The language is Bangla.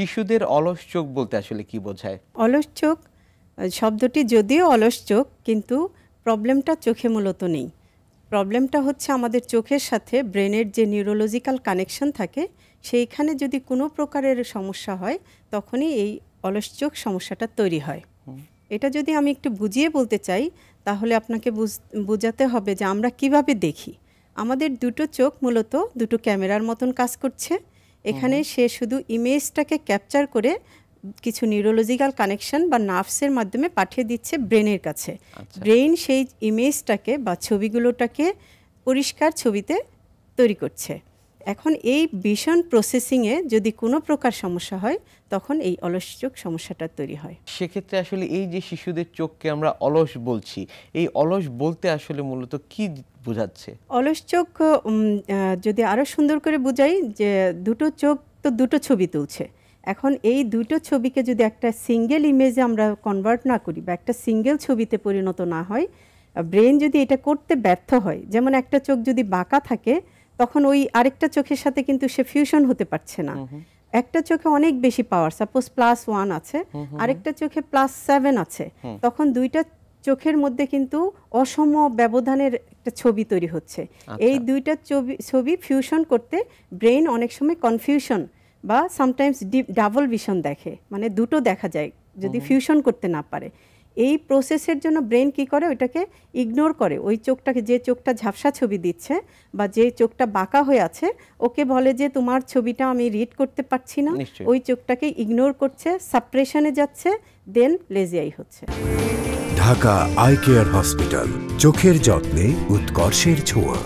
শিশুদের অলস চোখ বলতে আসলে কি বোঝায়? অলস চোখ শব্দটি যদিও অলস চোখ, কিন্তু প্রবলেমটা চোখে মূলত নেই। প্রবলেমটা হচ্ছে আমাদের চোখের সাথে ব্রেনের যে নিউরোলজিক্যাল কানেকশন থাকে, সেইখানে যদি কোনো প্রকারের সমস্যা হয় তখনই এই অলস চোখ সমস্যাটা তৈরি হয়। এটা যদি আমি একটু বুঝিয়ে বলতে চাই, তাহলে আপনাকে বোঝাতে হবে যে আমরা কিভাবে দেখি। আমাদের দুটো চোখ মূলত দুটো ক্যামেরার মতন কাজ করছে। এখানে সে শুধু ইমেজটাকে ক্যাপচার করে কিছু নিউরোলজিক্যাল কানেকশন বা নার্ভসের মাধ্যমে পাঠিয়ে দিচ্ছে ব্রেনের কাছে। ব্রেন সেই ইমেজটাকে বা ছবিগুলোটাকে পরিষ্কার ছবিতে তৈরি করছে। এখন এই ভিশন প্রসেসিংয়ে যদি কোনো প্রকার সমস্যা হয়, তখন এই অলস চোখ সমস্যাটা তৈরি হয়। সেক্ষেত্রে আসলে এই যে শিশুদের চোখকে আমরা অলস বলছি, এই অলস বলতে আসলে মূলত কি বোঝাচ্ছে? অলস চোখ যদি আরও সুন্দর করে বুঝাই, যে দুটো চোখ তো দুটো ছবি তুলছে। এখন এই দুটো ছবিকে যদি একটা সিঙ্গেল ইমেজে আমরা কনভার্ট না করি বা একটা সিঙ্গেল ছবিতে পরিণত না হয়, ব্রেন যদি এটা করতে ব্যর্থ হয়, যেমন একটা চোখ যদি বাঁকা থাকে, তখন ওই আরেকটা চোখের সাথে কিন্তু সে ফিউশন হতে পারছে না। একটা চোখে অনেক বেশি পাওয়ার, সাপোজ +1 আছে, আরেকটা চোখে +7 আছে, তখন দুইটা চোখের মধ্যে কিন্তু অসম ব্যবধানের একটা ছবি তৈরি হচ্ছে। এই দুইটা ছবি ফিউশন করতে ব্রেন অনেক সময় কনফিউশন বা সামটাইমস ডাবল ভিশন দেখে, মানে দুটো দেখা যায় যদি ফিউশন করতে না পারে। এই প্রসেসের জন্য ব্রেন কি করে, ওইটাকে ইগনোর করে। ওই চোখটাকে, যে চোখটা ঝাপসা ছবি দিচ্ছে বা যে চোখটা বাঁকা হয়ে আছে, ওকে বলে যে তোমার ছবিটা আমি রিড করতে পারছি না, ওই চোখটাকে ইগনোর করছে, সাপ্রেশনে যাচ্ছে, দেন লেজি আই হচ্ছে। ঢাকা আই কেয়ার হসপিটাল, চোখের যত্নে উৎকর্ষের ছোঁয়া।